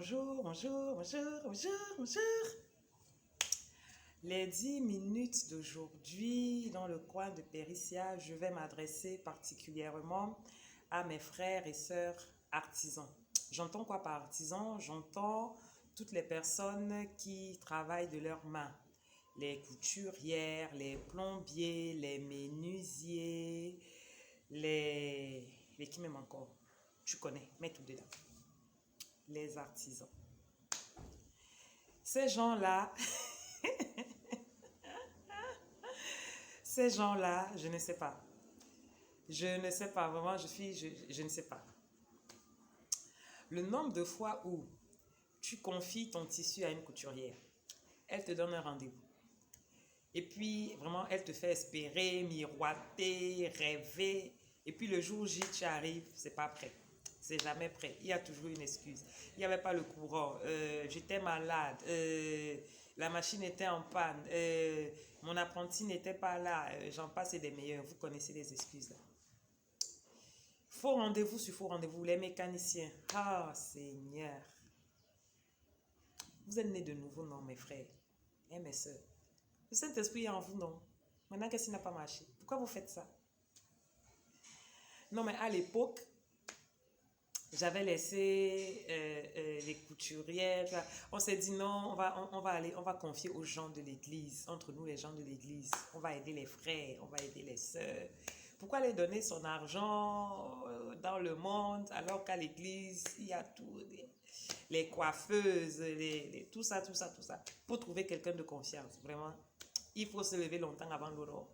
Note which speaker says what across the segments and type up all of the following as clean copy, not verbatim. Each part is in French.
Speaker 1: Bonjour, bonjour, bonjour, bonjour, bonjour. Les 10 minutes d'aujourd'hui, dans le coin de Péricia, je vais m'adresser particulièrement à mes frères et sœurs artisans. J'entends quoi par artisan? J'entends toutes les personnes qui travaillent de leurs mains. Les couturières, les plombiers, les menuisiers, les qui m'aiment encore? Tu connais, mets tout dedans. Les artisans. Ces gens-là, ces gens-là, je ne sais pas. Je ne sais pas, vraiment, je ne sais pas. Le nombre de fois où tu confies ton tissu à une couturière, elle te donne un rendez-vous. Et puis, vraiment, elle te fait espérer, miroiter, rêver. Et puis, le jour J, tu arrives, c'est pas prêt. C'est jamais prêt. Il y a toujours une excuse. Il n'y avait pas le courant. J'étais malade. La machine était en panne. Mon apprenti n'était pas là. J'en passe et des meilleurs. Vous connaissez les excuses là. Faux rendez-vous sur faux rendez-vous. Les mécaniciens. Ah, Seigneur. Vous êtes nés de nouveau, non, mes frères et mes soeurs. Le Saint-Esprit est en vous, non? Maintenant, qu'est-ce qui n'a pas marché? Pourquoi vous faites ça? Non, mais à l'époque, j'avais laissé les couturières. On s'est dit non, on va confier aux gens de l'église, entre nous les gens de l'église. On va aider les frères, on va aider les sœurs. Pourquoi les donner son argent dans le monde alors qu'à l'église, il y a tout, les coiffeuses, tout ça. Pour trouver quelqu'un de confiance, vraiment, il faut se lever longtemps avant l'aurore.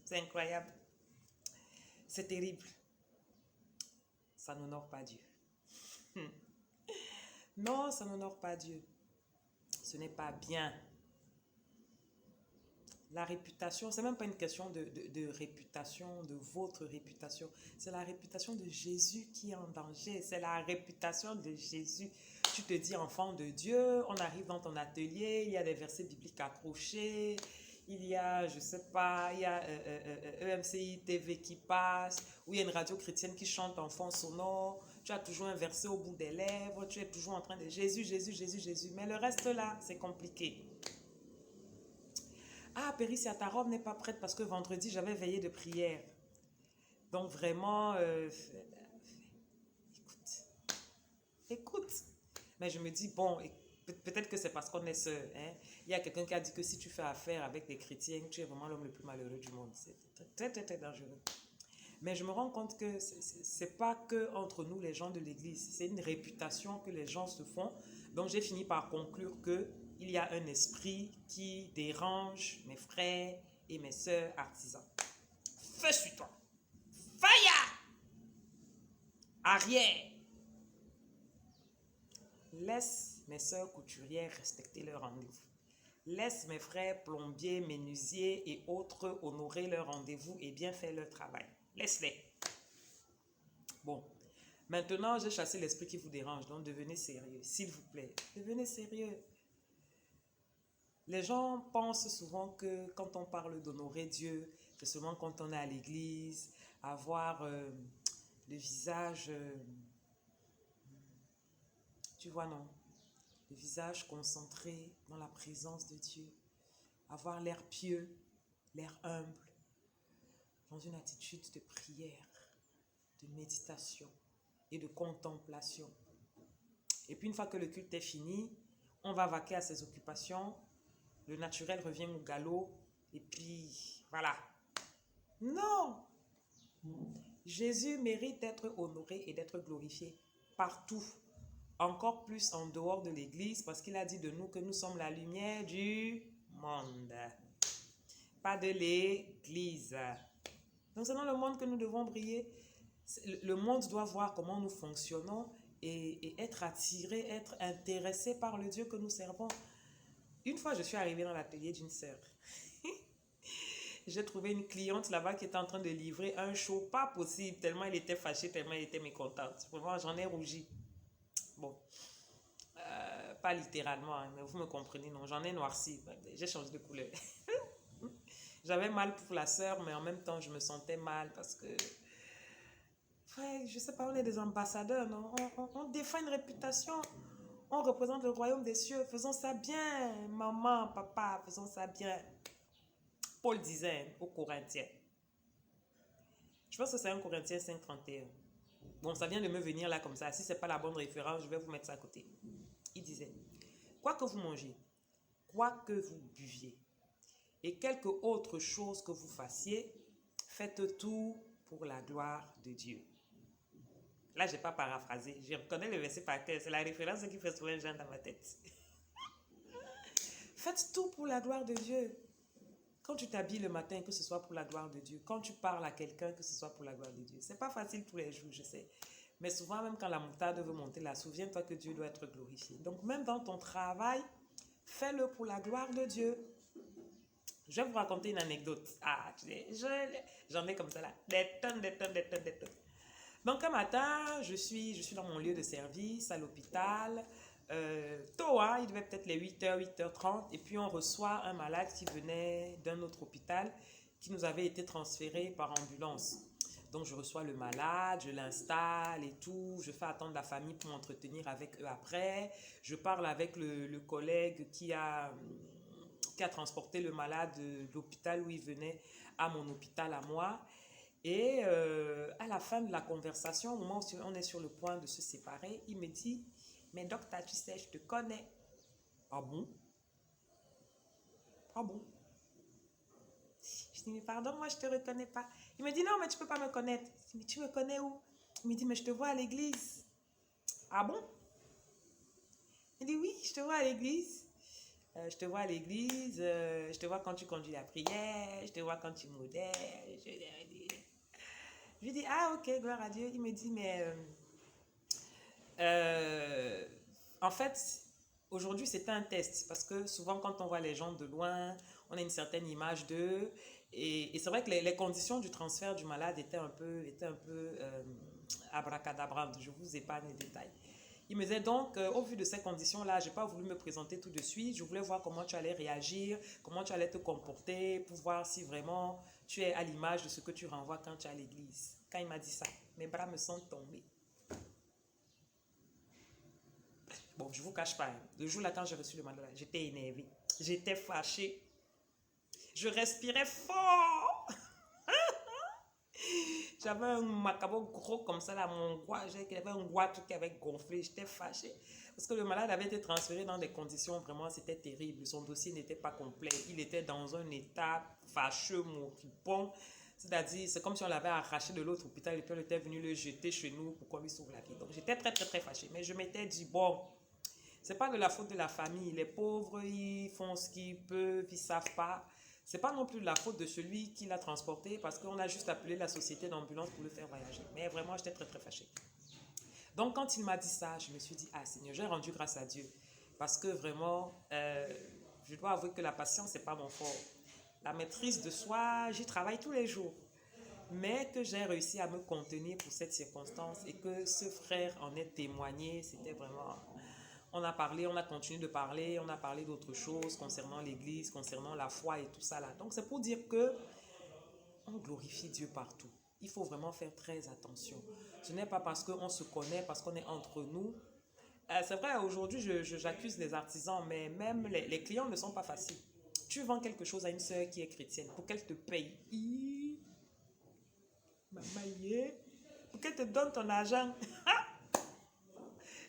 Speaker 1: C'est incroyable. C'est terrible. Ça n'honore pas Dieu. Non, ça n'honore pas Dieu. Ce n'est pas bien. La réputation, c'est même pas une question de réputation, de votre réputation. C'est la réputation de Jésus qui est en danger. C'est la réputation de Jésus. Tu te dis enfant de Dieu, on arrive dans ton atelier, il y a des versets bibliques accrochés, il y a, je sais pas, il y a EMCI TV qui passe, ou il y a une radio chrétienne qui chante en fond sonore. Tu as toujours un verset au bout des lèvres, tu es toujours en train de Jésus, Jésus, Jésus, Jésus. Mais le reste là, c'est compliqué. Ah, Péricia, ta robe n'est pas prête parce que vendredi, j'avais veillé de prière. Donc vraiment, écoute. Mais je me dis, bon, peut-être que c'est parce qu'on est sœurs. Hein? Il y a quelqu'un qui a dit que si tu fais affaire avec des chrétiens, tu es vraiment l'homme le plus malheureux du monde. C'est très, très, très dangereux. Mais je me rends compte que c'est pas que entre nous, les gens de l'église. C'est une réputation que les gens se font. Donc, j'ai fini par conclure que il y a un esprit qui dérange mes frères et mes sœurs artisans. Feu sur toi. Fire! Arrière! Laisse mes sœurs couturières respecter leur rendez-vous. Laisse mes frères plombiers, menuisiers et autres honorer leur rendez-vous et bien faire leur travail. Laisse-les. Bon, maintenant j'ai chassé l'esprit qui vous dérange, donc devenez sérieux, s'il vous plaît. Devenez sérieux. Les gens pensent souvent que quand on parle d'honorer Dieu, c'est seulement quand on est à l'église, avoir le visage, tu vois non, le visage concentré dans la présence de Dieu, avoir l'air pieux, l'air humble, dans une attitude de prière, de méditation et de contemplation. Et puis une fois que le culte est fini, on va vaquer à ses occupations, le naturel revient au galop, et puis voilà. Non! Jésus mérite d'être honoré et d'être glorifié partout. Encore plus en dehors de l'église, parce qu'il a dit de nous que nous sommes la lumière du monde. Pas de l'église. Donc c'est dans le monde que nous devons briller. Le monde doit voir comment nous fonctionnons et être attiré, être intéressé par le Dieu que nous servons. Une fois, je suis arrivée dans l'atelier d'une sœur. J'ai trouvé une cliente là-bas qui était en train de livrer un show pas possible, tellement elle était fâchée, tellement elle était mécontente. Vraiment, j'en ai rougi. Bon, pas littéralement, hein, mais vous me comprenez, non, j'en ai noirci. J'ai changé de couleur. J'avais mal pour la sœur, mais en même temps, je me sentais mal parce que, ouais, je sais pas, on est des ambassadeurs, non? On défend une réputation. On représente le royaume des cieux. Faisons ça bien. Maman, papa, faisons ça bien. Paul disait aux Corinthiens. Je pense que c'est 1 Corinthiens 5,31. Bon, ça vient de me venir là comme ça. Si ce n'est pas la bonne référence, je vais vous mettre ça à côté. Il disait, quoi que vous mangez, quoi que vous buviez, et quelque autre chose que vous fassiez, faites tout pour la gloire de Dieu. Là, je n'ai pas paraphrasé. Je reconnais le verset par cœur. C'est la référence qui fait sourire Jean dans ma tête. Faites tout pour la gloire de Dieu. Quand tu t'habilles le matin, que ce soit pour la gloire de Dieu. Quand tu parles à quelqu'un, que ce soit pour la gloire de Dieu. Ce n'est pas facile tous les jours, je sais. Mais souvent, même quand la moutarde veut monter là, souviens-toi que Dieu doit être glorifié. Donc, même dans ton travail, fais-le pour la gloire de Dieu. Je vais vous raconter une anecdote. Ah, j'en ai comme ça là. Des tonnes. Donc, un matin, je suis dans mon lieu de service à l'hôpital. Tôt, hein, il devait peut-être les 8h, 8h30. Et puis, on reçoit un malade qui venait d'un autre hôpital qui nous avait été transféré par ambulance. Donc, je reçois le malade, je l'installe et tout. Je fais attendre la famille pour m'entretenir avec eux après. Je parle avec le collègue qui a transporté le malade de l'hôpital où il venait à mon hôpital à moi. Et à la fin de la conversation, au moment où on est sur le point de se séparer, il me dit, mais docteur, tu sais, je te connais. Ah bon? Ah bon? Je dis, mais pardon, moi je ne te reconnais pas. Il me dit, non, mais tu ne peux pas me connaître. Je dis, mais tu me connais où? Il me dit, mais je te vois à l'église. Ah bon? Il dit, oui, je te vois à l'église. Je te vois à l'église, je te vois quand tu conduis la prière, je te vois quand tu modères. Je lui dis, ah ok, gloire à Dieu. Il me dit, mais en fait, aujourd'hui c'était un test parce que souvent quand on voit les gens de loin, on a une certaine image d'eux. Et c'est vrai que les conditions du transfert du malade étaient un peu abracadabrantes. Je vous épargne les détails. Il me disait donc, au vu de ces conditions-là, je n'ai pas voulu me présenter tout de suite. Je voulais voir comment tu allais réagir, comment tu allais te comporter, pour voir si vraiment tu es à l'image de ce que tu renvoies quand tu es à l'église. Quand il m'a dit ça, mes bras me sont tombés. Bon, je ne vous cache pas, hein. Le jour-là, quand j'ai reçu le mandat, j'étais énervée. J'étais fâchée. Je respirais fort. J'avais un macabo gros comme ça, là, mon goût, j'avais un goût qui avait gonflé, j'étais fâchée. Parce que le malade avait été transféré dans des conditions, vraiment, c'était terrible. Son dossier n'était pas complet. Il était dans un état fâcheux, moribond. C'est-à-dire, c'est comme si on l'avait arraché de l'autre hôpital et puis on était venu le jeter chez nous pour qu'on lui sauve la vie. Donc, j'étais très fâchée. Mais je m'étais dit, bon, c'est pas de la faute de la famille. Les pauvres, ils font ce qu'ils peuvent, ils savent pas. C'est pas non plus de la faute de celui qui l'a transporté parce qu'on a juste appelé la société d'ambulance pour le faire voyager. Mais vraiment, j'étais très fâchée. Donc, quand il m'a dit ça, je me suis dit, ah Seigneur, j'ai rendu grâce à Dieu. Parce que vraiment, je dois avouer que la patience, c'est pas mon fort. La maîtrise de soi, j'y travaille tous les jours. Mais que j'ai réussi à me contenir pour cette circonstance et que ce frère en ait témoigné, c'était vraiment... On a parlé, on a continué de parler, on a parlé d'autres choses concernant l'église, concernant la foi et tout ça là. Donc c'est pour dire que on glorifie Dieu partout. Il faut vraiment faire très attention. Ce n'est pas parce qu'on se connaît, parce qu'on est entre nous. C'est vrai, aujourd'hui, j'accuse les artisans, mais même les clients ne sont pas faciles. Tu vends quelque chose à une sœur qui est chrétienne pour qu'elle te paye. Maman, pour qu'elle te donne ton argent.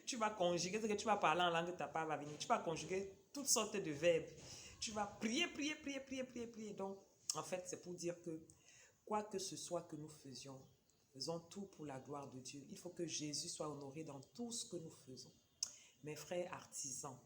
Speaker 1: Tu vas conjuguer, c'est que tu vas parler en langue, ta part va venir. Tu vas conjuguer toutes sortes de verbes. Tu vas prier. Donc, en fait, c'est pour dire que quoi que ce soit que nous faisions, faisons tout pour la gloire de Dieu. Il faut que Jésus soit honoré dans tout ce que nous faisons. Mes frères artisans,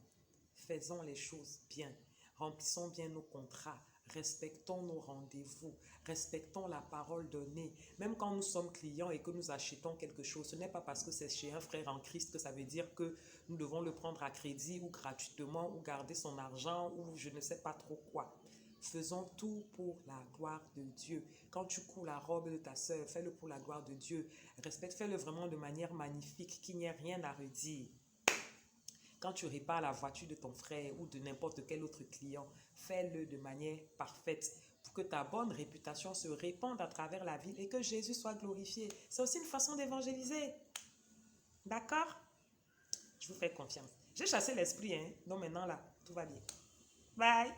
Speaker 1: faisons les choses bien. Remplissons bien nos contrats. Respectons nos rendez-vous, respectons la parole donnée. Même quand nous sommes clients et que nous achetons quelque chose, ce n'est pas parce que c'est chez un frère en Christ que ça veut dire que nous devons le prendre à crédit ou gratuitement ou garder son argent ou je ne sais pas trop quoi. Faisons tout pour la gloire de Dieu. Quand tu couds la robe de ta sœur, fais-le pour la gloire de Dieu. Respecte, fais-le vraiment de manière magnifique, qu'il n'y ait rien à redire. Quand tu répares la voiture de ton frère ou de n'importe quel autre client, fais-le de manière parfaite pour que ta bonne réputation se répande à travers la ville et que Jésus soit glorifié. C'est aussi une façon d'évangéliser. D'accord? Je vous fais confiance. J'ai chassé l'esprit, hein. Donc maintenant là, tout va bien. Bye.